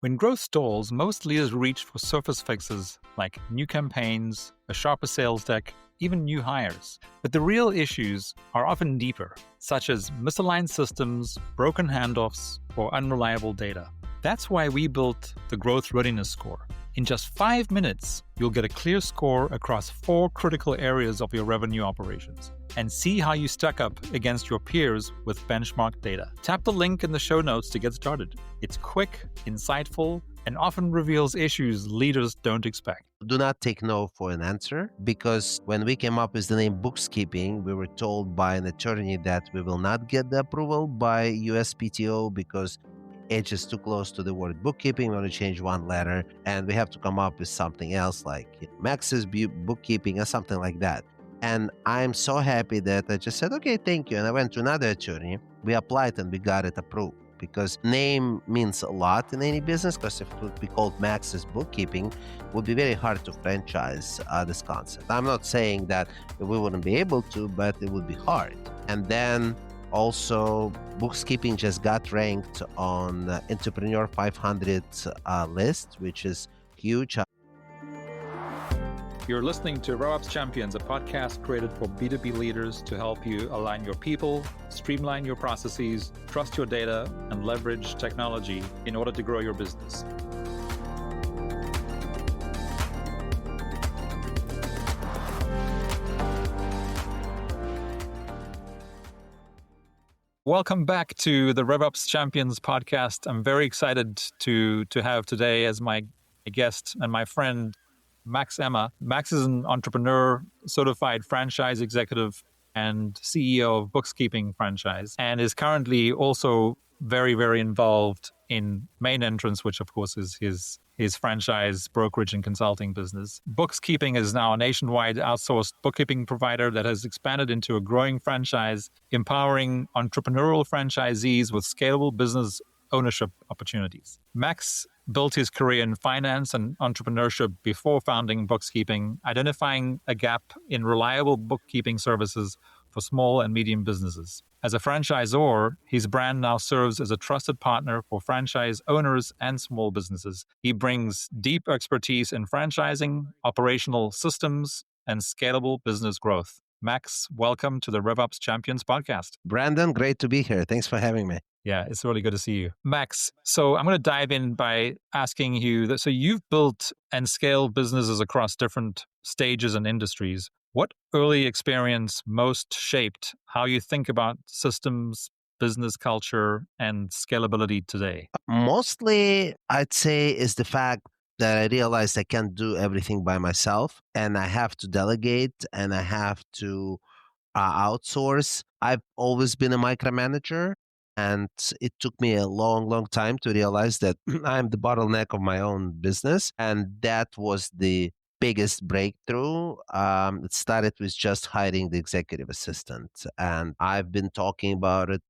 When growth stalls, most leaders reach for surface fixes like new campaigns, a sharper sales deck, even new hires. But the real issues are often deeper, such as misaligned systems, broken handoffs, or unreliable data. That's why we built the Growth Readiness Score. In just 5 minutes, you'll get a clear score across 4 critical areas of your revenue operations and see how you stack up against your peers with benchmark data. Tap the link in the show notes to get started. It's quick, insightful, and often reveals issues leaders don't expect. Do not take no for an answer, because when we came up with the name BooXkeeping, we were told by an attorney that we will not get the approval by USPTO because it's just too close to the word bookkeeping. We want to change one letter, and we have to come up with something else like Max's bookkeeping or something like that. And I'm so happy that I just said, okay, thank you. And I went to another attorney. We applied and we got it approved, because name means a lot in any business, because if it would be called Max's Bookkeeping, it would be very hard to franchise this concept. I'm not saying that we wouldn't be able to, but it would be hard. And then also, BooXkeeping just got ranked on Entrepreneur 500 list, which is huge. You're listening to RevOps Champions, a podcast created for B2B leaders to help you align your people, streamline your processes, trust your data, and leverage technology in order to grow your business. Welcome back to the RevOps Champions Podcast. I'm very excited to have today as my guest and my friend, Max Emma. Max is an entrepreneur, certified franchise executive, and CEO of BooXkeeping franchise, and is currently also very, very involved in Main Entrance, which of course is his franchise brokerage and consulting business. BooXkeeping is now a nationwide outsourced bookkeeping provider that has expanded into a growing franchise, empowering entrepreneurial franchisees with scalable business ownership opportunities. Max built his career in finance and entrepreneurship before founding BooXkeeping, identifying a gap in reliable bookkeeping services for small and medium businesses. As a franchisor, his brand now serves as a trusted partner for franchise owners and small businesses. He brings deep expertise in franchising, operational systems, and scalable business growth. Max, welcome to the RevOps Champions Podcast. Brendon, great to be here. Thanks for having me. Yeah, it's really good to see you. Max, so I'm going to dive in by asking you that, so you've built and scaled businesses across different stages and industries. What early experience most shaped how you think about systems, business culture, and scalability today? Mostly, I'd say, is the fact that I realized I can't do everything by myself, and I have to delegate, and I have to outsource. I've always been a micromanager, and it took me a long, long time to realize that I'm the bottleneck of my own business, and that was the biggest breakthrough. It started with just hiring the executive assistant, and I've been talking about it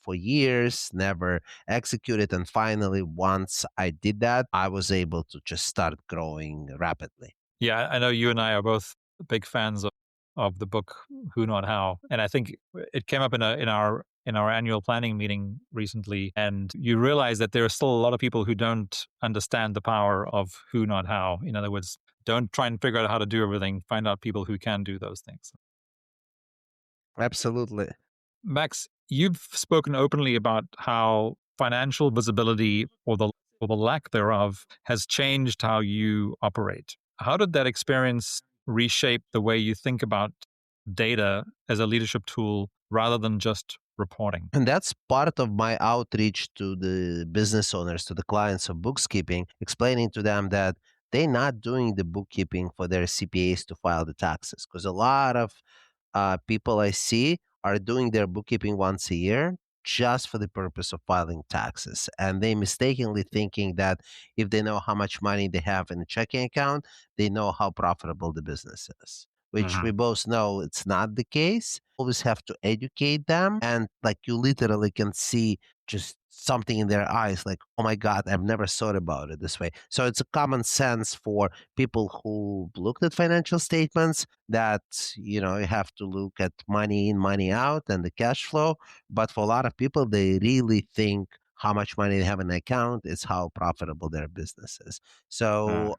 for years, never executed, and finally, once I did that, I was able to just start growing rapidly. Yeah, I know you and I are both big fans of the book Who Not How, and I think it came up in our annual planning meeting recently, and you realize that there are still a lot of people who don't understand the power of who, not how. In other words, don't try and figure out how to do everything. Find out people who can do those things. Absolutely. Max, you've spoken openly about how financial visibility or the lack thereof has changed how you operate. How did that experience reshape the way you think about data as a leadership tool rather than just reporting? And that's part of my outreach to the business owners, to the clients of BooXkeeping, explaining to them that they're not doing the bookkeeping for their CPAs to file the taxes. Because a lot of people I see are doing their bookkeeping once a year just for the purpose of filing taxes. And they mistakenly thinking that if they know how much money they have in a checking account, they know how profitable the business is, which we both know it's not the case. Always have to educate them. And like you literally can see just something in their eyes like, oh my God, I've never thought about it this way. So it's a common sense for people who looked at financial statements that, you have to look at money in, money out and the cash flow. But for a lot of people, they really think how much money they have in the account, it's how profitable their business is. Mm, So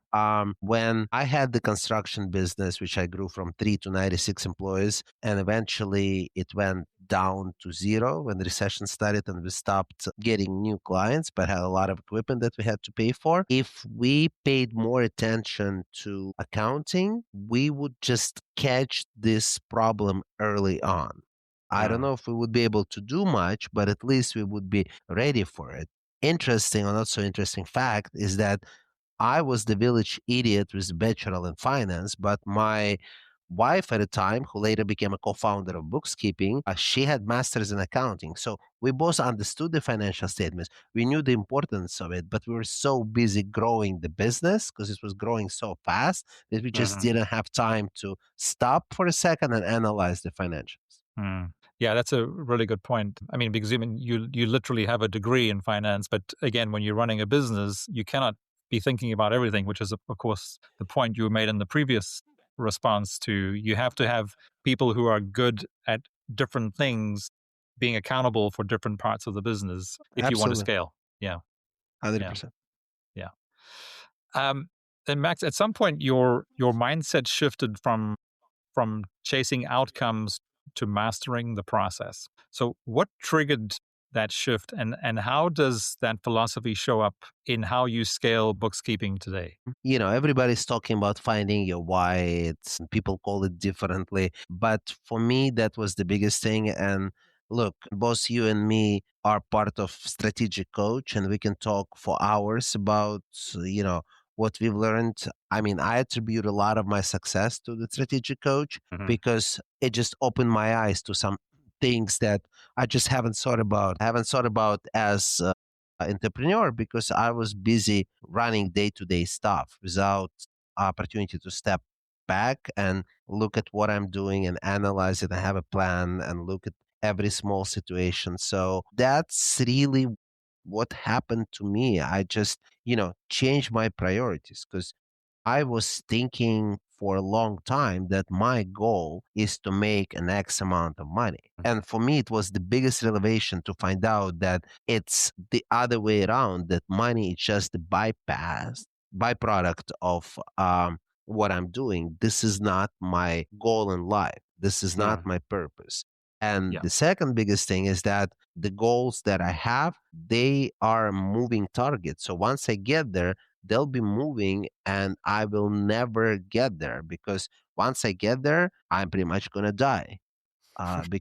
when I had the construction business, which I grew from 3 to 96 employees, and eventually it went down to zero when the recession started and we stopped getting new clients, but had a lot of equipment that we had to pay for. If we paid more attention to accounting, we would just catch this problem early on. I don't mm, know if we would be able to do much, but at least we would be ready for it. Interesting or not so interesting fact is that I was the village idiot with a bachelor in finance, but my wife at the time, who later became a co-founder of BooXkeeping, she had masters in accounting. So we both understood the financial statements. We knew the importance of it, but we were so busy growing the business because it was growing so fast that we just mhm, didn't have time to stop for a second and analyze the financials. mm. Yeah, that's a really good point. I mean, because you literally have a degree in finance, but again, when you're running a business, you cannot be thinking about everything, which is, of course, the point you made in the previous response to you have to have people who are good at different things being accountable for different parts of the business if you want to Absolutely. scale. Yeah, yeah, 100%. yeah. Um, and Max, at some point, your mindset shifted from chasing outcomes to mastering the process. So, what triggered that shift, and how does that philosophy show up in how you scale bookkeeping today? Everybody's talking about finding your why. People call it differently, but for me, that was the biggest thing. And look, both you and me are part of strategic coach, and we can talk for hours about what we've learned. I mean, I attribute a lot of my success to the strategic coach Hmm. because it just opened my eyes to some things that I just haven't thought about. I haven't thought about as entrepreneur because I was busy running day to day stuff without opportunity to step back and look at what I'm doing and analyze it and have a plan and look at every small situation. So that's really what happened to me. I just, changed my priorities because I was thinking for a long time that my goal is to make an X amount of money. And for me, it was the biggest revelation to find out that it's the other way around, that money is just the byproduct of what I'm doing. This is not my goal in life. This is not Mm, my purpose. And yeah. the second biggest thing is that the goals that I have, they are moving targets. So once I get there, they'll be moving and I will never get there because once I get there, I'm pretty much going to die. And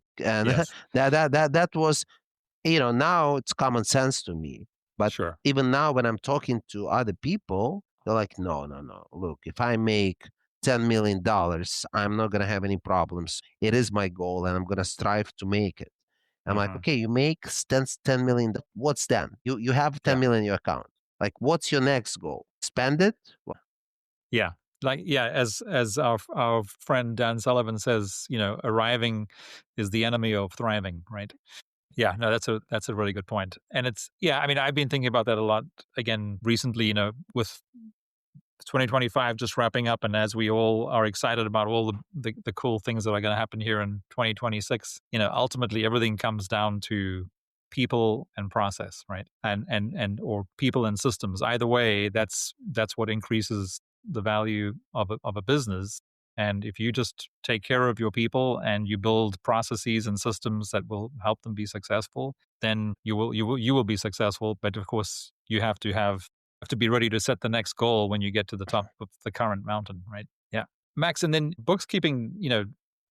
Yes. that was, now it's common sense to me. But Sure. even now, when I'm talking to other people, they're like, no, no, no. Look, if I make $10 million, I'm not going to have any problems. It is my goal and I'm going to strive to make it. I'm like, Hmm. okay, you make 10 million. What's then? You have 10 Yeah. million in your account. Like, what's your next goal? Spend it? Yeah. Like, yeah, as our friend Dan Sullivan says, arriving is the enemy of thriving, right? Yeah, no, that's a really good point. And it's, yeah, I mean, I've been thinking about that a lot again recently, with 2025 just wrapping up, and as we all are excited about all the cool things that are going to happen here in 2026, ultimately everything comes down to people and process, right? And or people and systems. Either way, that's what increases the value of a business. And if you just take care of your people and you build processes and systems that will help them be successful, then you will be successful. But of course, you have to be ready to set the next goal when you get to the top of the current mountain, right? Yeah. Max, and then bookkeeping,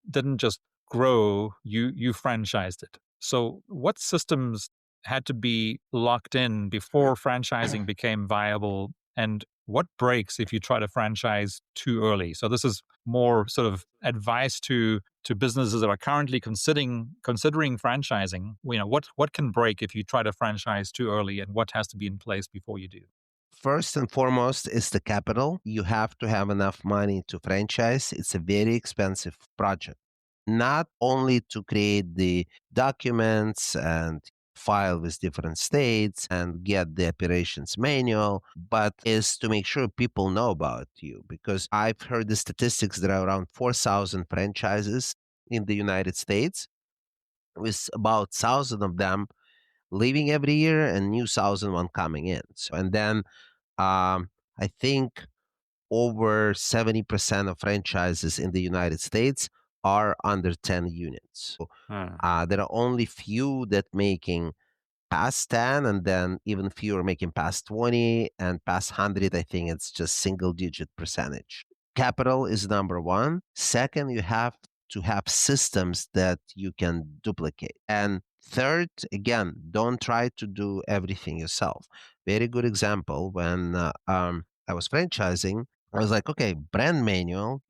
didn't just grow, you franchised it. So what systems had to be locked in before franchising became viable, and what breaks if you try to franchise too early? So this is more sort of advice to businesses that are currently considering franchising. What can break if you try to franchise too early, and what has to be in place before you do? First and foremost is the capital. You have to have enough money to franchise. It's a very expensive project. Not only to create the documents and file with different states and get the operations manual, but is to make sure people know about you. Because I've heard the statistics, there are around 4,000 franchises in the United States, with about 1,000 of them leaving every year and new 1,001 coming in. So, and then I think over 70% of franchises in the United States are under 10 units. So, Mm. there are only few that making past 10, and then even fewer making past 20, and past 100, I think it's just single digit percentage. Capital is number one. Second, you have to have systems that you can duplicate. And third, again, don't try to do everything yourself. Very good example when I was franchising. I was like, okay, brand manual,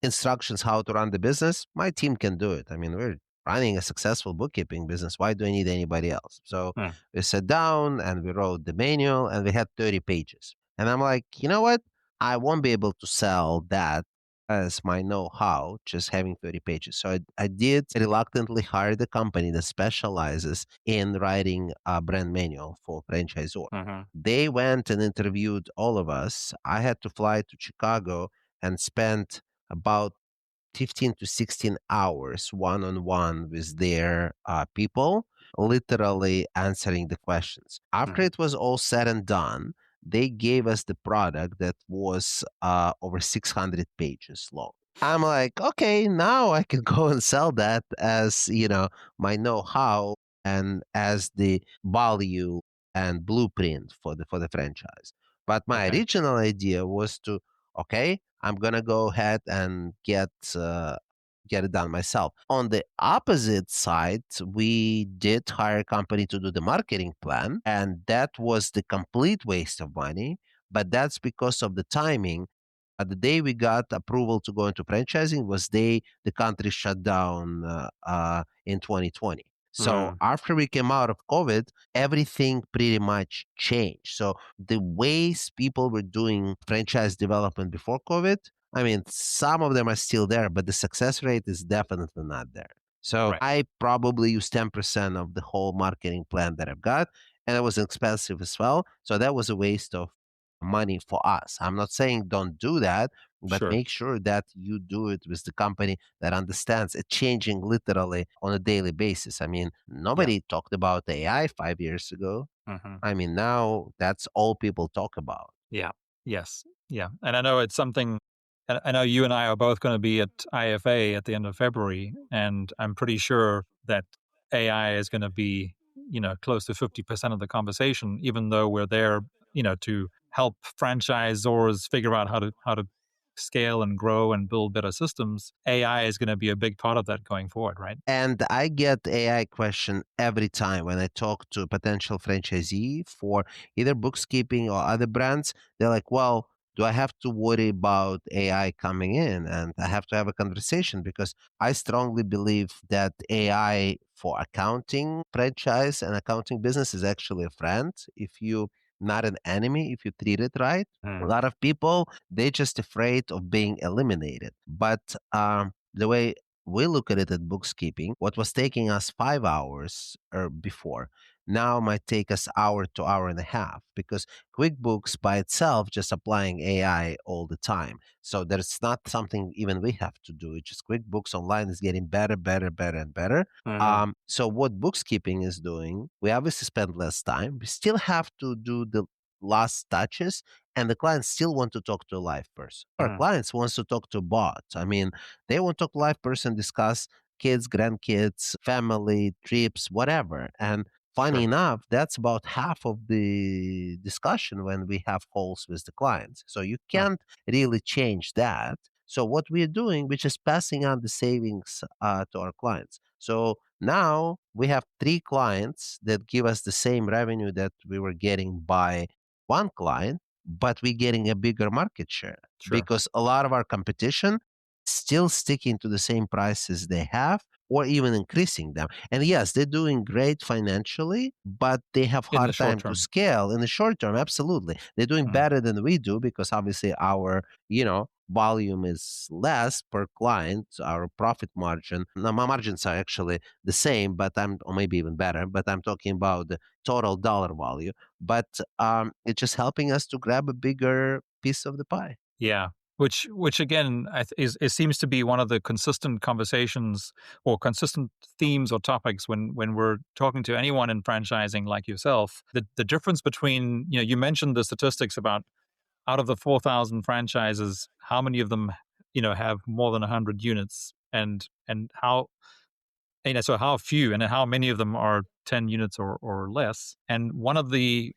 instructions how to run the business. My team can do it. I mean, we're running a successful bookkeeping business. Why do I need anybody else? So Mm. we sat down and we wrote the manual and we had 30 pages. And I'm like, you know what? I won't be able to sell that as my know-how, just having 30 pages. So I did reluctantly hire the company that specializes in writing a brand manual for franchisor. Mm-hmm. They went and interviewed all of us. I had to fly to Chicago and spent about 15 to 16 hours one on one with their people, literally answering the questions. After Mm-hmm. it was all said and done, they gave us the product that was over 600 pages long. I'm like, okay, now I can go and sell that as, my know-how and as the value and blueprint for the franchise. But my Okay. original idea was to, okay, I'm gonna go ahead and get it done myself. On the opposite side, we did hire a company to do the marketing plan, and that was the complete waste of money. But that's because of the timing. The day we got approval to go into franchising was the country shut down in 2020. So Mm. after we came out of COVID, everything pretty much changed. So the ways people were doing franchise development before COVID, I mean, some of them are still there, but the success rate is definitely not there. So Right. I probably use 10% of the whole marketing plan that I've got, and it was expensive as well. So that was a waste of money for us. I'm not saying don't do that, but Sure. make sure that you do it with the company that understands it changing literally on a daily basis. I mean, Yeah. nobody talked about AI 5 years ago. Mm-hmm. I mean, now that's all people talk about. Yeah. Yes. Yeah. And I know it's something, and I know you and I are both going to be at IFA at the end of February. And I'm pretty sure that AI is going to be, close to 50% of the conversation, even though we're there, to help franchisors figure out how to scale and grow and build better systems. AI is going to be a big part of that going forward, right? And I get AI question every time when I talk to a potential franchisee for either bookkeeping or other brands. They're like, well, do I have to worry about AI coming in? And I have to have a conversation because I strongly believe that AI for accounting franchise and accounting business is actually a friend if you not an enemy if you treat it right. A Mm. lot of people, they're just afraid of being eliminated. But the way we look at it at bookkeeping, what was taking us 5 hours or before now might take us hour to hour and a half because QuickBooks by itself just applying AI all the time. So there's not something even we have to do. It's just QuickBooks Online is getting better, better, better, and better. Mm-hmm. So what bookkeeping is doing, we obviously spend less time. We still have to do the last touches, and the clients still want to talk to a live person. Our Mm. clients wants to talk to a bot. I mean, they want to talk to a live person, discuss kids, grandkids, family, trips, whatever. And funny Sure. enough, that's about half of the discussion when we have calls with the clients. So you Mm. can't really change that. So what we're doing, we're just passing on the savings to our clients. So now we have three clients that give us the same revenue that we were getting by one client, but we're getting a bigger market share Sure. because a lot of our competition still sticking to the same prices they have or even increasing them. And yes, they're doing great financially, but they have In the hard short time to term. scale in the short term. Absolutely. They're doing Mm. better than we do because obviously our, volume is less per client. Our profit margin, now my margins are actually the same, but or maybe even better, but I'm talking about the total dollar value. But it's just helping us to grab a bigger piece of the pie. Yeah. which again it seems to be one of the consistent conversations or consistent themes or topics when we're talking to anyone in franchising like yourself. The difference between, you mentioned the statistics about out of the 4,000 franchises, how many of them have more than 100 units, and how so how few and how many of them are 10 units or less. And one of the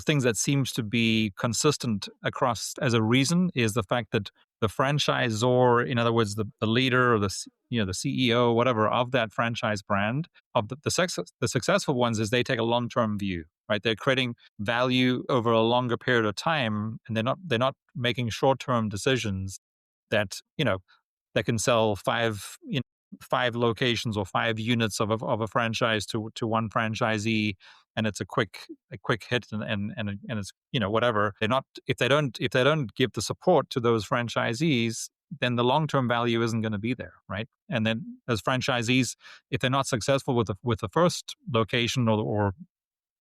things that seems to be consistent across as a reason is the fact that the franchisor, in other words, the leader or the CEO, whatever, of that franchise brand, of the successful ones, is they take a long-term view, right? They're creating value over a longer period of time, and they're not making short-term decisions that that can sell five locations or 5 units of a franchise to one franchisee, and it's a quick hit, and it's whatever. They're not if they don't give the support to those franchisees, then the long-term value isn't going to be there, right? And then as franchisees, if they're not successful with the first location or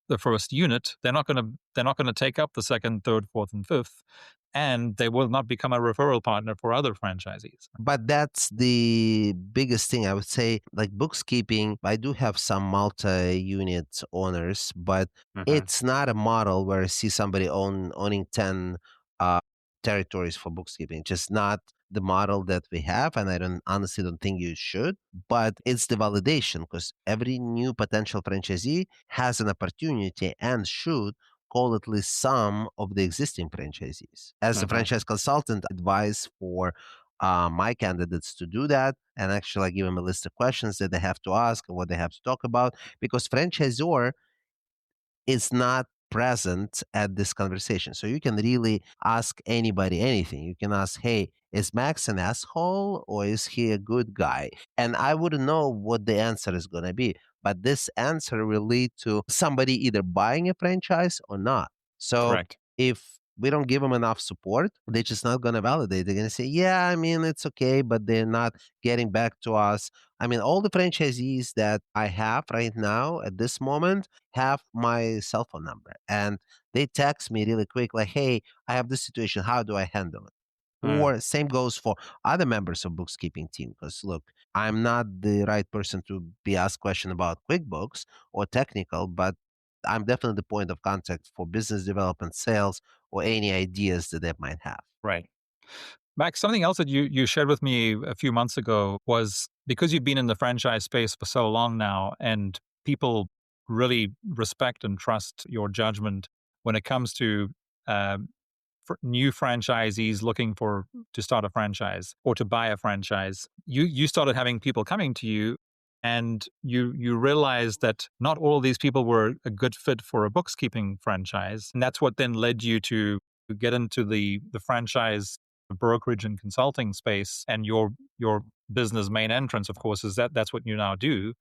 the first unit, they're not going to take up the second, third, fourth, and fifth, and they will not become a referral partner for other franchisees. But that's the biggest thing I would say. Like bookkeeping, I do have some multi-unit owners, but Mhm. it's not a model where I see somebody owning 10 uh, territories for bookkeeping. Just not the model that we have, and I don't honestly don't think you should. But it's the validation because every new potential franchisee has an opportunity and should call at least some of the existing franchisees. As a Mhm. franchise consultant, advice for my candidates to do that, and actually I give them a list of questions that they have to ask and what they have to talk about, because franchisor is not present at this conversation. So you can really ask anybody anything. You can ask, hey, is Max an asshole or is he a good guy? And I wouldn't know what the answer is going to be. But this answer will lead to somebody either buying a franchise or not. So Correct. if we don't give them enough support, they're just not going to validate. They're going to say, yeah, I mean, it's okay, but they're not getting back to us. I mean, all the franchisees that I have right now at this moment have my cell phone number and they text me really quick, like, hey, I have this situation. How do I handle it? Mm. Or same goes for other members of bookkeeping team. Because look, I'm not the right person to be asked question about QuickBooks or technical, but I'm definitely the point of contact for business development, sales, or any ideas that they might have. Right. Max, something else that you shared with me a few months ago was, because you've been in the franchise space for so long now, and people really respect and trust your judgment when it comes to um, new franchisees looking to start a franchise or to buy a franchise. You started having people coming to you, and you realized that not all of these people were a good fit for a bookkeeping franchise, and that's what then led you to get into the franchise brokerage and consulting space. And your business main entrance, of course, is that's what you now do.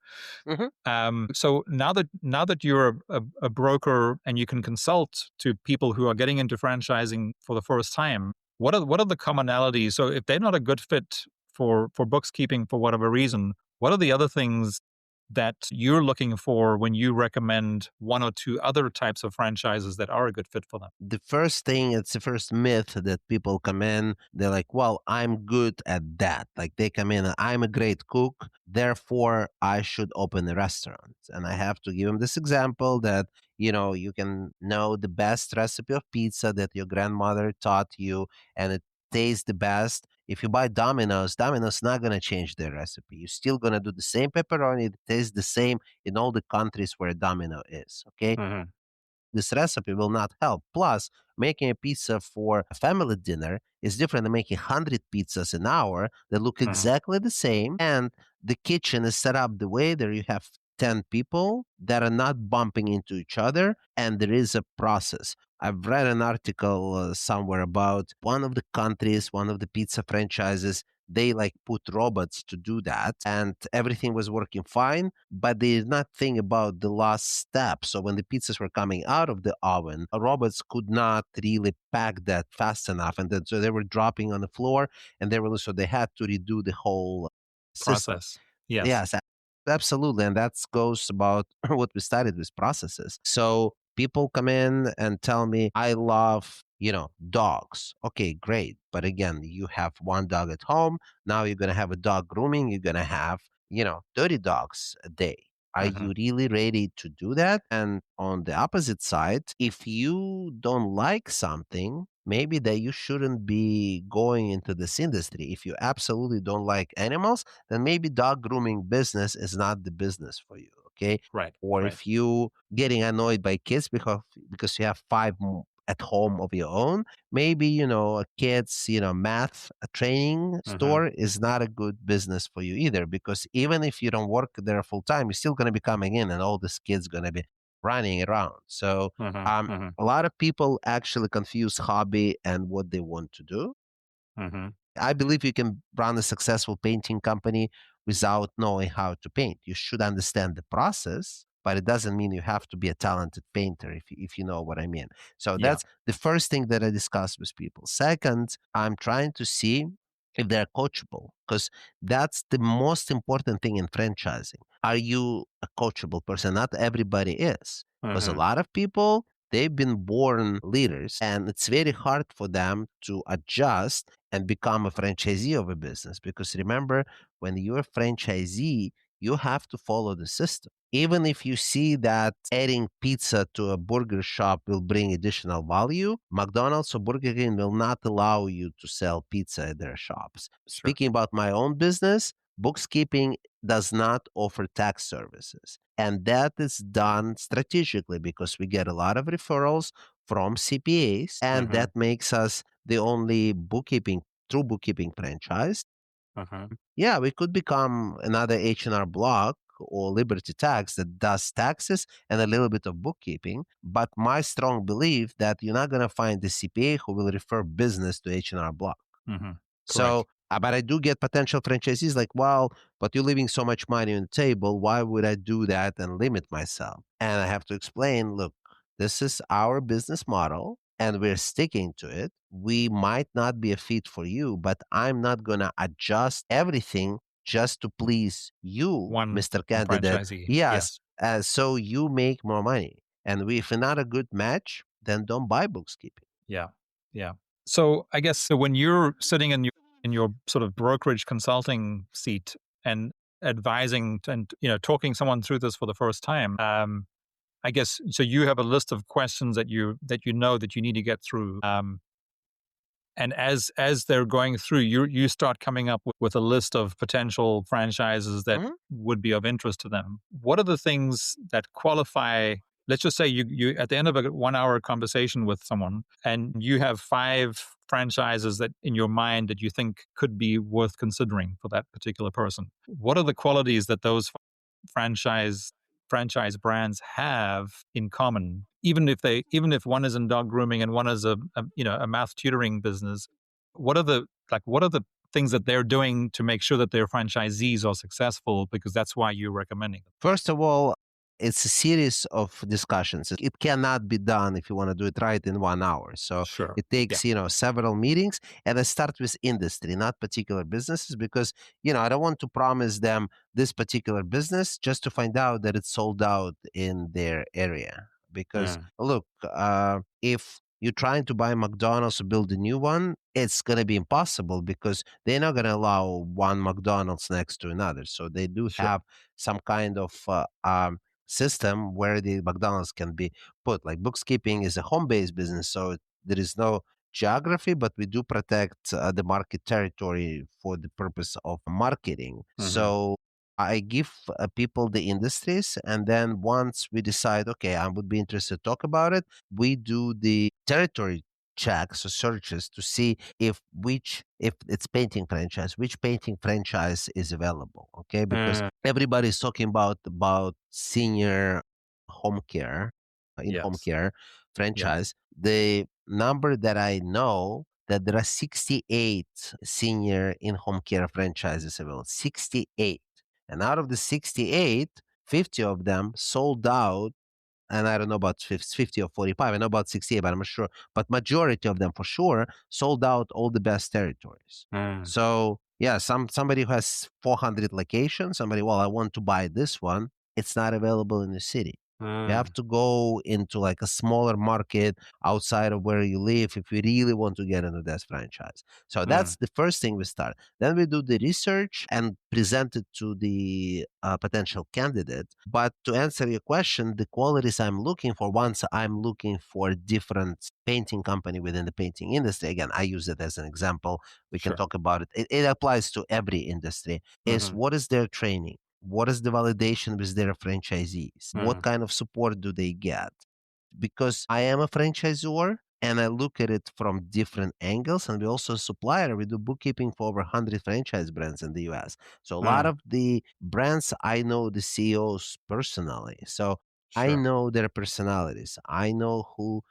So now that you're a broker and you can consult to people who are getting into franchising for the first time, what are the commonalities? So if they're not a good fit for bookkeeping for whatever reason, what are the other things that you're looking for when you recommend one or two other types of franchises that are a good fit for them? The first thing, it's the first myth that people come in, they're like, well, I'm good at that. Like they come in, I'm a great cook, therefore I should open a restaurant. And I have to give them this example that, you can know the best recipe of pizza that your grandmother taught you and it tastes the best. If you buy Domino's not going to change their recipe. You're still going to do the same pepperoni, it tastes the same in all the countries where Domino is. Okay. Mhm. This recipe will not help. Plus, making a pizza for a family dinner is different than making 100 pizzas an hour that look Mhm. exactly the same. And the kitchen is set up the way that you have 10 people that are not bumping into each other, and there is a process. I've read an article somewhere about one of the countries, one of the pizza franchises. They like put robots to do that, and everything was working fine, but they did not think about the last step. So when the pizzas were coming out of the oven, robots could not really pack that fast enough, and then so they were dropping on the floor, and they had to redo the whole system. Process. Yes. Yes, absolutely. And that goes about what we started with processes. So people come in and tell me, I love, dogs. Okay, great. But again, you have one dog at home. Now you're going to have a dog grooming. You're going to have, 30 dogs a day. Are Mm-hmm. you really ready to do that? And on the opposite side, if you don't like something, maybe that you shouldn't be going into this industry. If you absolutely don't like animals, then maybe dog grooming business is not the business for you. Okay. Right. Or Right. if you getting annoyed by kids because you have five at home of your own, maybe a kids math training Mm-hmm. store is not a good business for you either, because even if you don't work there full time, you're still going to be coming in and all these kids going to be running around. So Mm-hmm. Mm-hmm. a lot of people actually confuse hobby and what they want to do. Mm-hmm. I believe you can run a successful painting company without knowing how to paint. You should understand the process, but it doesn't mean you have to be a talented painter, if you know what I mean. So Yeah. that's the first thing that I discuss with people. Second, I'm trying to see if they're coachable, because that's the most important thing in franchising. Are you a coachable person? Not everybody is, because a Mm-hmm. lot of people, they've been born leaders and it's very hard for them to adjust and become a franchisee of a business. Because remember, when you're a franchisee, you have to follow the system. Even if you see that adding pizza to a burger shop will bring additional value, McDonald's or Burger King will not allow you to sell pizza at their shops. Sure. Speaking about my own business, bookkeeping does not offer tax services. And that is done strategically because we get a lot of referrals from CPAs, and Mm-hmm. that makes us the only true bookkeeping franchise. Mm-hmm. Yeah, we could become another H&R Block or Liberty Tax that does taxes and a little bit of bookkeeping. But my strong belief that you're not going to find the CPA who will refer business to H&R Block. Mm-hmm. Correct. So, but I do get potential franchisees like, well, but you're leaving so much money on the table. Why would I do that and limit myself? And I have to explain, look, this is our business model and we're sticking to it. We might not be a fit for you, but I'm not going to adjust everything just to please you, One Mr. Candidate. franchisee. Yes. Yes. So you make more money. And if we're not a good match, then don't buy bookkeeping. Yeah. Yeah. So I guess so when you're sitting in your sort of brokerage consulting seat and advising and talking someone through this for the first time, I guess so you have a list of questions that you know that you need to get through. And as they're going through, you start coming up with a list of potential franchises that Mhm. would be of interest to them. What are the things that qualify? Let's just say you at the end of a 1 hour conversation with someone, and you have 5 franchises that in your mind that you think could be worth considering for that particular person. What are the qualities that those franchise franchise brands have in common, even if one is in dog grooming and one is a math tutoring business? What are the things that they're doing to make sure that their franchisees are successful, because that's why you're recommending them? First of all, it's a series of discussions. It cannot be done if you want to do it right in 1 hour. So Sure. it Yeah. takes, several meetings. And I start with industry, not particular businesses, because, I don't want to promise them this particular business just to find out that it's sold out in their area. Because Mm. look, if you're trying to buy McDonald's or build a new one, it's going to be impossible because they're not going to allow one McDonald's next to another. So they do Sure. have some kind of system where the McDonald's can be put. Like bookkeeping is a home-based business, so there is no geography, but we do protect the market territory for the purpose of marketing. Mm-hmm. So I give people the industries, and then once we decide, okay, I would be interested to talk about it, we do the territory checks or searches to see if it's painting franchise, which painting franchise is available. Okay, because Mm. everybody's talking about senior home care in home Yes. care Yeah. franchise. The number that I know that there are 68 senior in home care franchises available. 68. And out of the 68, 50 of them sold out, and I don't know about 50 or 45. I know about 68, but I'm not sure. But majority of them for sure sold out all the best territories. Mm. So yeah, somebody who has 400 locations, somebody, well, I want to buy this one. It's not available in the city. You have Mm. to go into like a smaller market outside of where you live if you really want to get into that franchise. So Mm. that's the first thing we start. Then we do the research and present it to the potential candidate. But to answer your question, the qualities I'm looking for, once I'm looking for different painting company within the painting industry, again, I use it as an example. We can Sure. talk about it. It applies to every industry. Is Mhm. what is their training? What is the validation with their franchisees? What Mm. kind of support do they get? Because I am a franchisor and I look at it from different angles, and we also a supplier. We do bookkeeping for over 100 franchise brands in the US. So a lot Mm. of the brands, I know the CEOs personally. So I Sure. know their personalities. I know who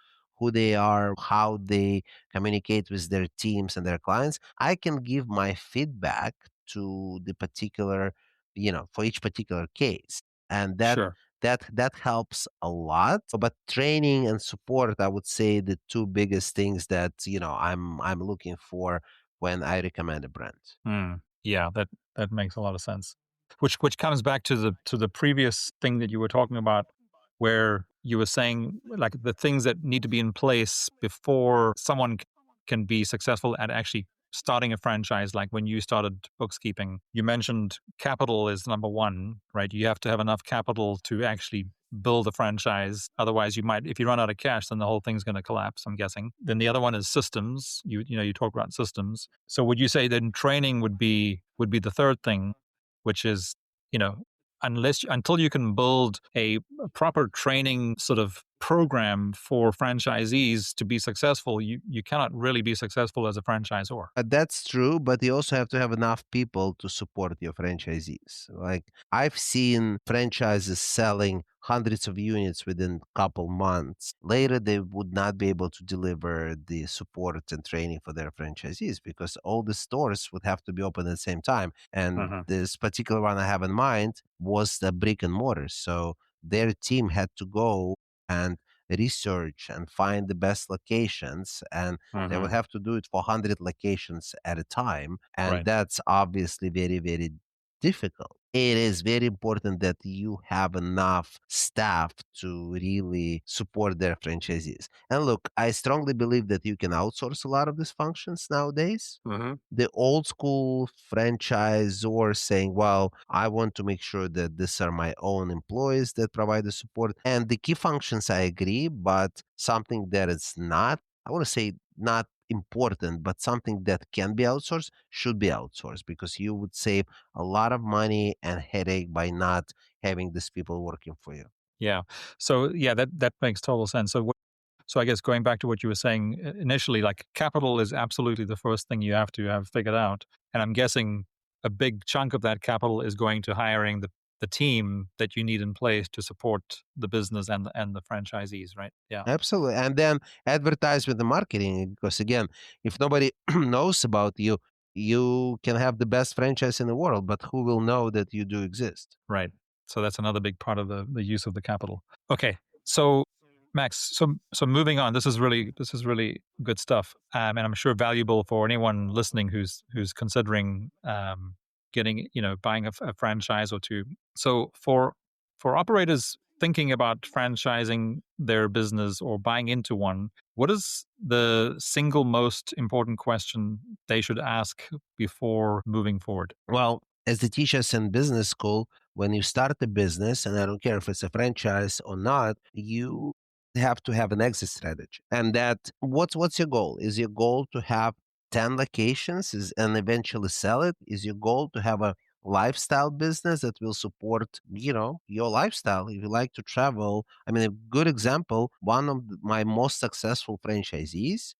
they are, how they communicate with their teams and their clients. I can give my feedback to the particular, for each particular case. And Sure. that helps a lot. But training and support, I would say, the two biggest things that I'm looking for when I recommend a brand. Yeah, that makes a lot of sense. Which comes back to the previous thing that you were talking about, where you were saying like the things that need to be in place before someone can be successful at actually starting a franchise. Like when you started Bookkeeping, you mentioned capital is number one, right? You have to have enough capital to actually build a franchise. Otherwise, you might, if you run out of cash, then the whole thing's going to collapse, I'm guessing. Then the other one is systems. You talk about systems. So would you say then training would be the third thing, which is, you know, until you can build a proper training sort of program for franchisees to be successful, you cannot really be successful as a franchisor. That's true, but you also have to have enough people to support your franchisees. Like I've seen franchises selling hundreds of units within a couple months. Later, they would not be able to deliver the support and training for their franchisees because all the stores would have to be open at the same time. And Mhm. this particular one I have in mind was the brick and mortar. So their team had to go and research and find the best locations, and they would Mhm. have to do it for 100 locations at a time. And Right. that's obviously very, very difficult. It is very important that you have enough staff to really support their franchisees. And look, I strongly believe that you can outsource a lot of these functions nowadays. Mhm. The old school franchisor saying, well, I want to make sure that these are my own employees that provide the support. And the key functions, I agree, but something that is not, I want to say not important, but something that can be outsourced should be outsourced because you would save a lot of money and headache by not having these people working for you. Yeah. So yeah, that makes total sense. So I guess going back to what you were saying initially, like capital is absolutely the first thing you have to have figured out. And I'm guessing a big chunk of that capital is going to hiring the team that you need in place to support the business and the franchisees, right? Yeah. Absolutely. And then advertise with the marketing because again, if nobody knows about you, you can have the best franchise in the world, but who will know that you do exist? Right. So that's another big part of the use of the capital. Okay. So Max, so moving on, this is really good stuff, and I'm sure valuable for anyone listening who's considering getting buying a franchise or two. So for operators thinking about franchising their business or buying into one, what is the single most important question they should ask before moving forward? Well, as they teach us in business school, when you start a business, and I don't care if it's a franchise or not, you have to have an exit strategy. And that what's your goal? Is your goal to have 10 locations and eventually sell it? Is your goal to have a lifestyle business that will support, your lifestyle? If you like to travel, I mean, a good example, one of my most successful franchisees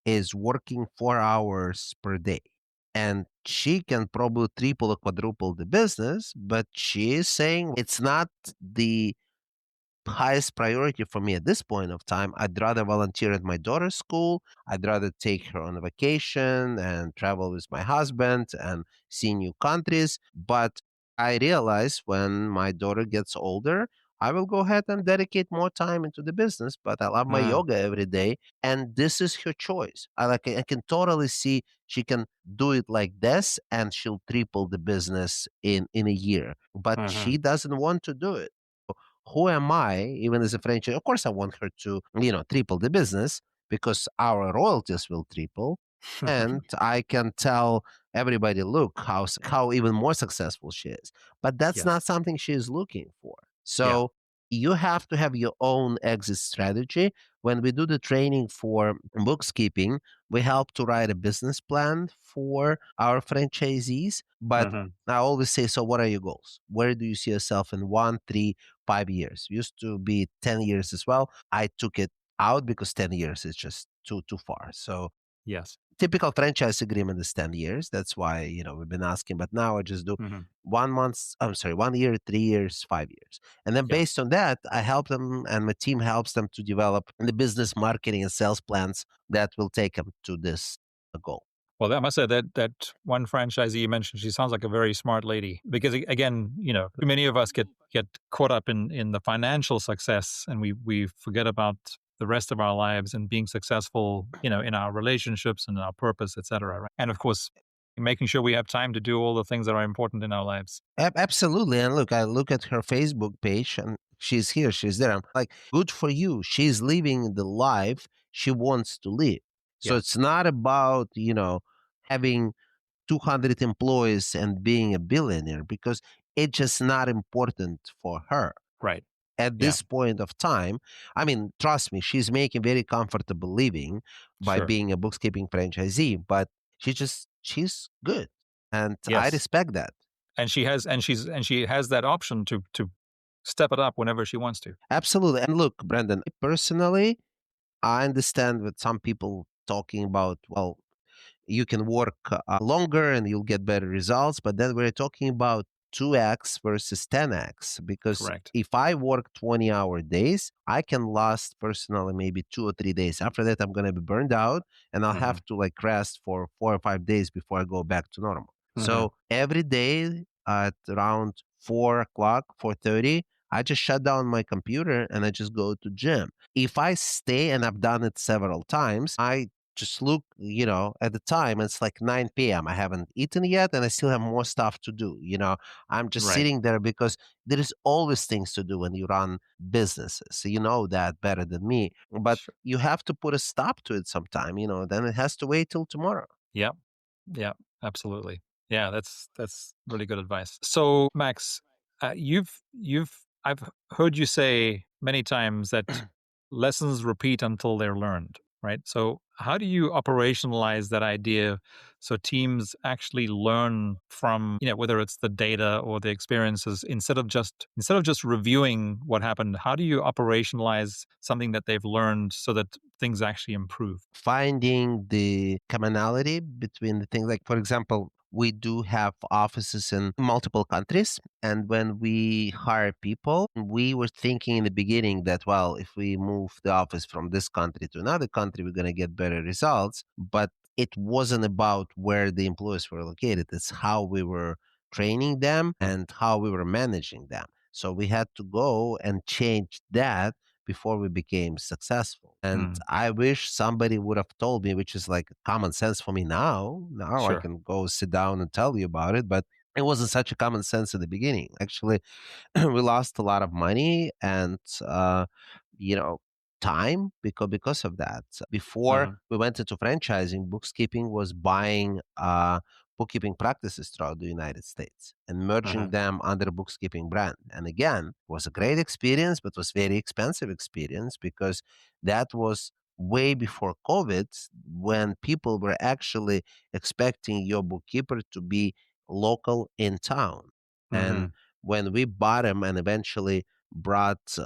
is working 4 hours per day. And she can probably triple or quadruple the business, but she is saying it's not the highest priority for me at this point of time. I'd rather volunteer at my daughter's school. I'd rather take her on a vacation and travel with my husband and see new countries. But I realize when my daughter gets older, I will go ahead and dedicate more time into the business. But I love my Mm. yoga every day, and this is her choice. I can totally see she can do it like this, and she'll triple the business in a year. But Mhm. she doesn't want to do it. who am I, even as a franchise? Of course, I want her to, triple the business because our royalties will triple. And I can tell everybody, look how even more successful she is. But that's not Yes. something she is looking for. Yeah. So you have to have your own exit strategy. When we do the training for bookkeeping, we help to write a business plan for our franchisees. But Mhm. I always say, so what are your goals? Where do you see yourself in 1, 3, 5 years? Used to be 10 years as well. I took it out because 10 years is just too far. So Yes. typical franchise agreement is 10 years. That's why, we've been asking. But now I just do Mhm. 1 month, I'm sorry, 1 year, 3 years, 5 years. And then Yeah. based on that, I help them and my team helps them to develop the business marketing and sales plans that will take them to this goal. Well, I must say that one franchisee you mentioned, she sounds like a very smart lady. Because again, too many of us get caught up in the financial success, and we forget about the rest of our lives and being successful, in our relationships and our purpose, etc. Right? And of course, making sure we have time to do all the things that are important in our lives. Absolutely. And look, I look at her Facebook page and she's here, she's there. I'm like, good for you. She's living the life she wants to live. So Yeah. it's not about, having 200 employees and being a billionaire because it's just not important for her Right. at Yeah. this point of time. I mean, trust me, she's making very comfortable living by Sure. being a bookkeeping franchisee, but she's good. And I Yes. respect that. And she has that option to step it up whenever she wants to. Absolutely. And look, Brendon, personally, I understand what some people talking about, well, you can work longer and you'll get better results. But then we're talking about 2x versus 10x. Because Correct. if I work 20-hour days, I can last personally maybe 2 or 3 days. After that, I'm going to be burned out and I'll Mhm. have to like rest for 4 or 5 days before I go back to normal. Mhm. So every day at around 4 o'clock, 4:30, I just shut down my computer and I just go to gym. If I stay, and I've done it several times, I just look, at the time, it's like 9 p.m. I haven't eaten yet and I still have more stuff to do. I'm just Right. sitting there because there is always things to do when you run businesses. So you know that better than me. But Sure. you have to put a stop to it sometime, then it has to wait till tomorrow. Yep. Yeah, absolutely. Yeah, that's really good advice. So, Max, I've heard you say many times that lessons repeat until they're learned, right? So, how do you operationalize that idea so teams actually learn from, whether it's the data or the experiences instead of just reviewing what happened? How do you operationalize something that they've learned so that things actually improve? Finding the commonality between the things. Like, for example, we do have offices in multiple countries. And when we hire people, we were thinking in the beginning that, well, if we move the office from this country to another country, we're going to get better results. But it wasn't about where the employees were located, it's how we were training them Mm. and how we were managing them. So we had to go and change that before we became successful. And Mm. I wish somebody would have told me, which is like common sense for me now. Now I Sure. can go sit down and tell you about it, but it wasn't such a common sense at the beginning. Actually, we lost a lot of money and you know time because of that. Before Mhm. we went into franchising, bookkeeping was buying bookkeeping practices throughout the United States and merging Mhm. them under a bookkeeping brand. And again, it was a great experience, but was very expensive experience because that was way before COVID, when people were actually expecting your bookkeeper to be local in town. And Mhm. when we bought them and eventually brought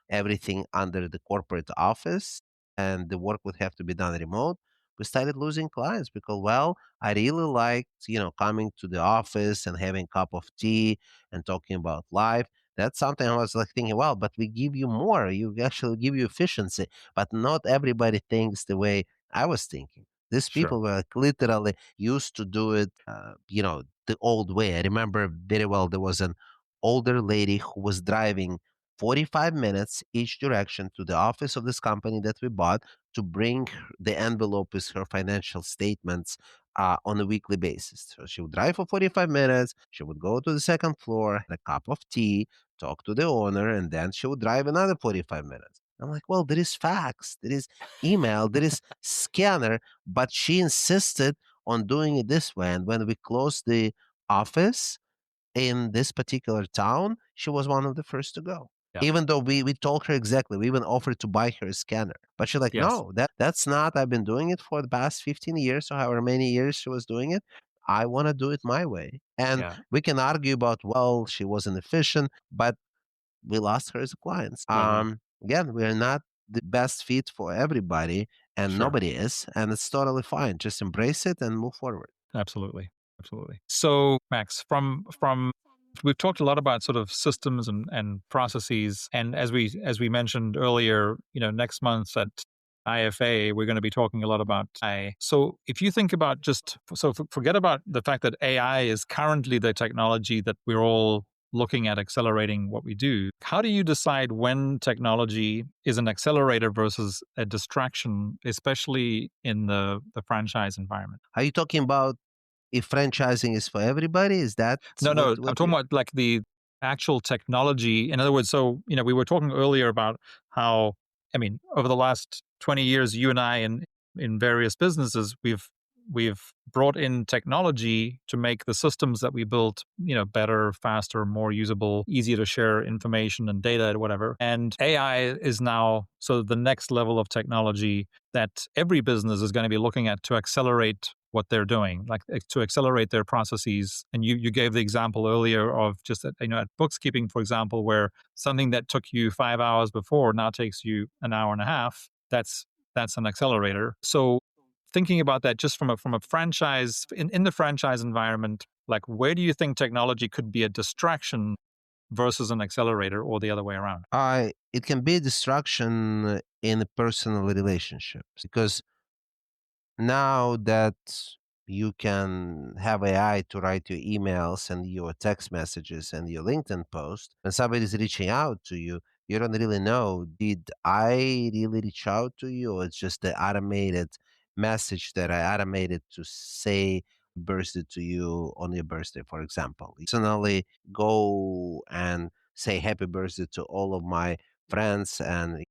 everything under the corporate office and the work would have to be done remote, we started losing clients because, well, I really liked, coming to the office and having a cup of tea and talking about life. That's something I was like thinking, well, but we give you more. You actually give you efficiency. But not everybody thinks the way I was thinking. These Sure. people were like literally used to do it, the old way. I remember very well there was an older lady who was driving 45 minutes each direction to the office of this company that we bought to bring the envelope with her financial statements on a weekly basis. So she would drive for 45 minutes. She would go to the second floor, have a cup of tea, talk to the owner, and then she would drive another 45 minutes. I'm like, well, there is fax, there is email, there is scanner, but she insisted on doing it this way. And when we closed the office in this particular town, she was one of the first to go. Yeah. Even though we told her exactly, we even offered to buy her a scanner. But she's like, Yes. no, that's not, I've been doing it for the past 15 years, or however many years she was doing it. I want to do it my way. And Yeah. we can argue about, well, she wasn't efficient, but we lost her as a client. Again, we're not the best fit for everybody, and Sure. nobody is, and it's totally fine. Just embrace it and move forward. Absolutely. Absolutely. So, Max, from we've talked a lot about sort of systems and processes, and as we mentioned earlier, next month at IFA, we're going to be talking a lot about AI. So, if you think about forget about the fact that AI is currently the technology that we're all looking at accelerating what we do. How do you decide when technology is an accelerator versus a distraction, especially in the franchise environment? Are you talking about if franchising is for everybody? Is that No, what I'm talking about like the actual technology. In other words, so, we were talking earlier about how, over the last 20 years, you and I in various businesses, we've brought in technology to make the systems that we built, better, faster, more usable, easier to share information and data and whatever. And AI is now the next level of technology that every business is going to be looking at to accelerate what they're doing, like to accelerate their processes. And you gave the example earlier of just at BooXkeeping, for example, where something that took you 5 hours before now takes you an hour and a half. That's an accelerator. So thinking about that just from a franchise, in the franchise environment, like where do you think technology could be a distraction versus an accelerator, or the other way around? It can be a distraction in personal relationships, because now that you can have AI to write your emails and your text messages and your LinkedIn post, when somebody's reaching out to you, you don't really know, did I really reach out to you, or it's just the automated message that I automated to say birthday to you on your birthday, for example. Personally, go and say happy birthday to all of my friends and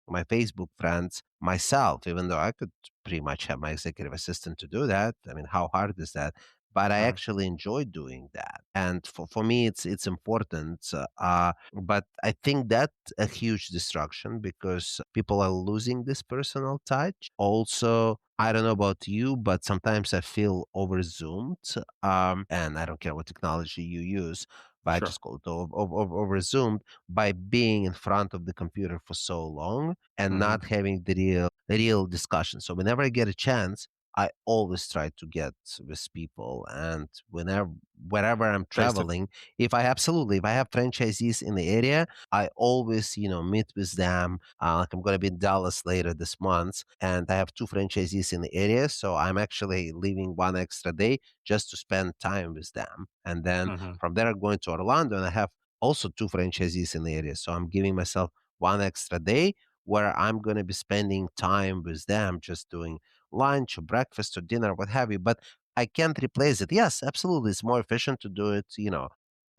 my Facebook friends myself, even though I could pretty much have my executive assistant to do that. I mean, how hard is that? But I Right. actually enjoy doing that, and for me, it's important. But I think that's a huge distraction, because people are losing this personal touch. Also, I don't know about you, but sometimes I feel over zoomed. And I don't care what technology you use, but I Sure. just call it over zoomed by being in front of the computer for so long and Hmm. not having the real discussion. So whenever I get a chance, I always try to get with people, and wherever I'm Face to traveling, if I have franchisees in the area, I always meet with them. Like I'm going to be in Dallas later this month, and I have two franchisees in the area, so I'm actually leaving one extra day just to spend time with them, and then hmm from there I'm going to Orlando, and I have also two franchisees in the area, so I'm giving myself one extra day where I'm going to be spending time with them, just doing lunch or breakfast or dinner, what have you. But I can't replace it. Yes, absolutely. It's more efficient to do it,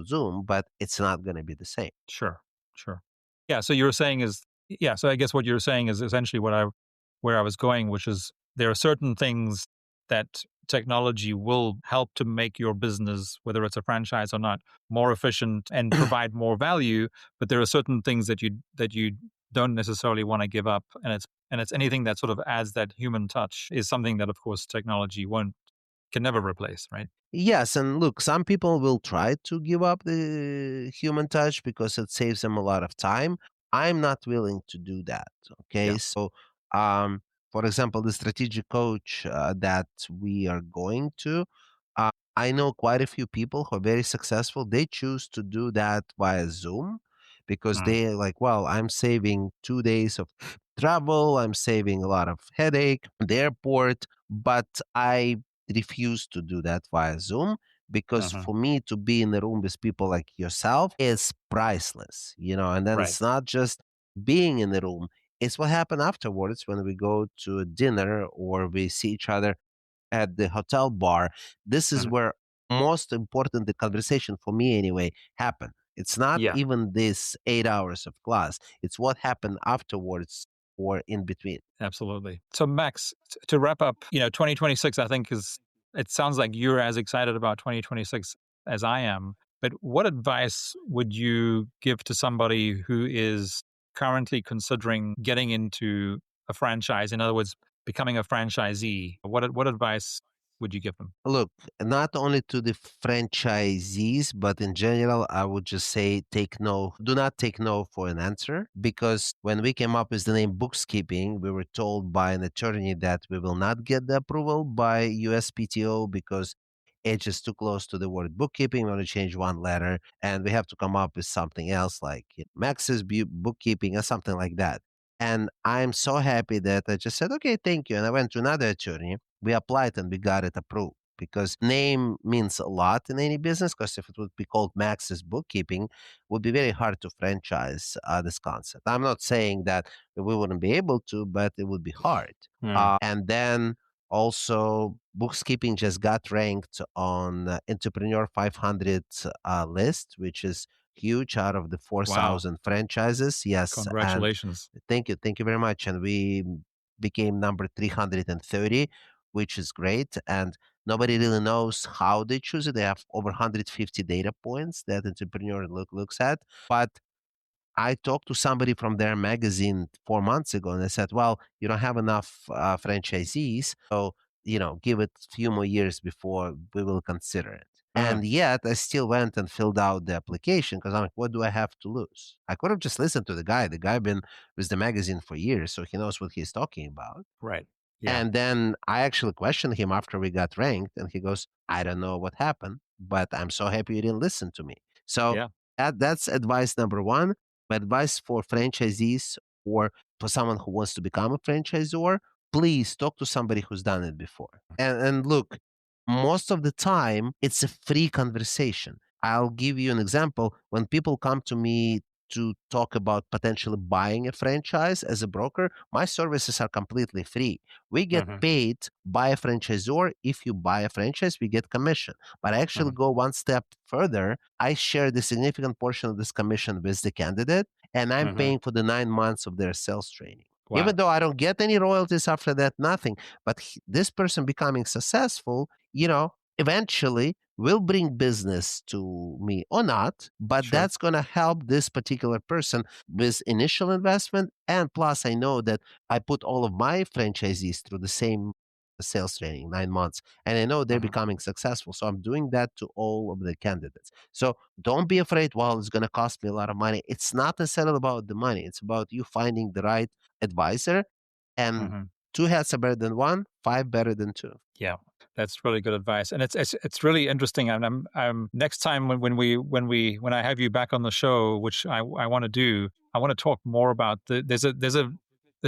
Zoom, but it's not going to be the same. Sure. Sure. Yeah. So you're saying is yeah. So I guess what you're saying is essentially where I was going, which is there are certain things that technology will help to make your business, whether it's a franchise or not, more efficient and provide more value. But there are certain things that you don't necessarily want to give up, and it's anything that sort of adds that human touch is something that, of course, technology can never replace, right? Yes, and look, some people will try to give up the human touch because it saves them a lot of time. I'm not willing to do that. Okay, Yeah. so for example, the strategic coach that we are going to, I know quite a few people who are very successful. They choose to do that via Zoom because Mm. they like, well, I'm saving 2 days of travel, I'm saving a lot of headache at the airport, but I refuse to do that via Zoom, because hmm for me to be in the room with people like yourself is priceless, and then Right. it's not just being in the room, it's what happened afterwards when we go to a dinner or we see each other at the hotel bar. This is Mhm. where most important the conversation for me anyway happen. It's not Yeah. even this 8 hours of class. It's what happened afterwards or in between. Absolutely. So Max, to wrap up, 2026, I think it sounds like you're as excited about 2026 as I am. But what advice would you give to somebody who is currently considering getting into a franchise? In other words, becoming a franchisee. What advice would you give them? Look, not only to the franchisees, but in general, I would just say take no, do not take no for an answer. Because when we came up with the name BooXkeeping, we were told by an attorney that we will not get the approval by USPTO because H is too close to the word bookkeeping. We want to change one letter and we have to come up with something else like Max's bookkeeping or something like that. And I'm so happy that I just said, okay, thank you. And I went to another attorney. We applied and we got it approved because name means a lot in any business. Because if it would be called Max's Bookkeeping, it would be very hard to franchise this concept. I'm not saying that we wouldn't be able to, but it would be hard. Mm. And then also, BooXkeeping just got ranked on Entrepreneur 500 list, which is huge out of the 4,000 franchises. Yes, and Congratulations. thank you very much. And we became number 330, which is great. And nobody really knows how they choose it. They have over 150 data points that Entrepreneur looks at. But I talked to somebody from their magazine 4 months ago, and they said, "Well, you don't have enough franchisees, so give it a few more years before we will consider it." And yet, I still went and filled out the application because I'm like, "What do I have to lose?" I could have just listened to the guy. The guy been with the magazine for years, so he knows what he's talking about. Right. Yeah. And then I actually questioned him after we got ranked, and he goes, "I don't know what happened, but I'm so happy you didn't listen to me." So Yeah. that's advice number one. My advice for franchisees or for someone who wants to become a franchisor, please talk to somebody who's done it before. And look, most of the time, it's a free conversation. I'll give you an example. When people come to me to talk about potentially buying a franchise as a broker, my services are completely free. We get paid by a franchisor. If you buy a franchise, we get commission. But I actually go one step further. I share the significant portion of this commission with the candidate, and I'm paying for the 9 months of their sales training. Wow. Even though I don't get any royalties after that, nothing. But this person becoming successful, eventually will bring business to me or not, but Sure. that's going to help this particular person with initial investment. And plus, I know that I put all of my franchisees through the same sales training, 9 months, and I know they're becoming successful. So I'm doing that to all of the candidates. So don't be afraid, well, it's going to cost me a lot of money. It's not necessarily about the money. It's about you finding the right advisor. And two heads are better than one, five better than two. Yeah, that's really good advice, and it's really interesting. And I'm next time when I have you back on the show, which I want to do, I want to talk more about there's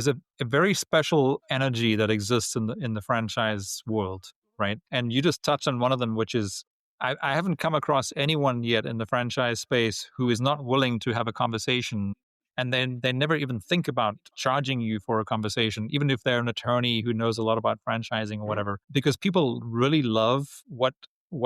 a very special energy that exists in the franchise world, right? And you just touched on one of them, which is I haven't come across anyone yet in the franchise space who is not willing to have a conversation. And then they never even think about charging you for a conversation, even if they're an attorney who knows a lot about franchising or whatever, because people really love what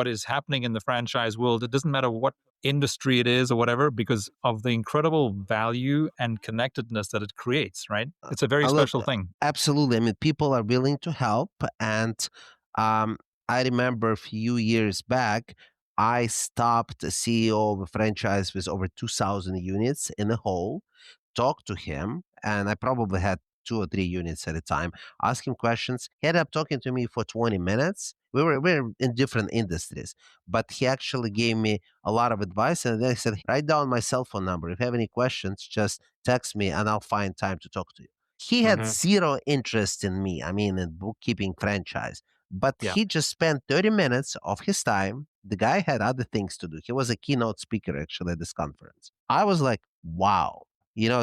is happening in the franchise world. It doesn't matter what industry it is or whatever, because of the incredible value and connectedness that it creates, right? It's a very special thing. Absolutely. I mean, people are willing to help. And I remember a few years back, I stopped a CEO of a franchise with over 2,000 units in a hole, talked to him, and I probably had 2 or 3 units at a time, ask him questions. He ended up talking to me for 20 minutes. We were in different industries, but he actually gave me a lot of advice. And then he said, write down my cell phone number. If you have any questions, just text me and I'll find time to talk to you. He had zero interest in me, I mean, in bookkeeping franchise. But he just spent 30 minutes of his time. The guy had other things to do. He was a keynote speaker actually at this conference. I was like, wow.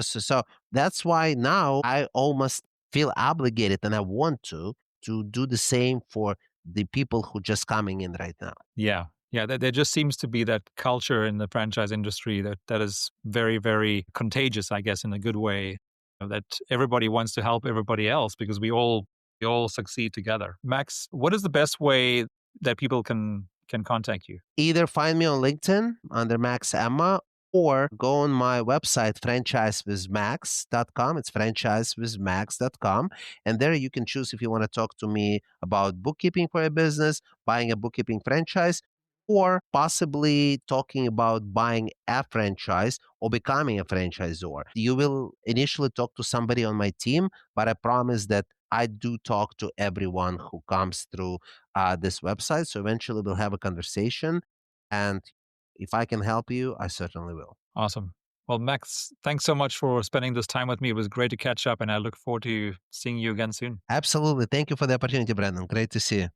So that's why now I almost feel obligated and I want to do the same for the people who just coming in right now. Yeah. Yeah, there just seems to be that culture in the franchise industry that is very, very contagious, I guess, in a good way, that everybody wants to help everybody else because we all succeed together. Max, what is the best way that people can contact you? Either find me on LinkedIn under Max Emma or go on my website, franchisewithmax.com. It's franchisewithmax.com. And there you can choose if you want to talk to me about bookkeeping for a business, buying a bookkeeping franchise, or possibly talking about buying a franchise or becoming a franchisor. You will initially talk to somebody on my team, but I promise that I do talk to everyone who comes through this website. So eventually we'll have a conversation. And if I can help you, I certainly will. Awesome. Well, Max, thanks so much for spending this time with me. It was great to catch up, and I look forward to seeing you again soon. Absolutely. Thank you for the opportunity, Brendon. Great to see you.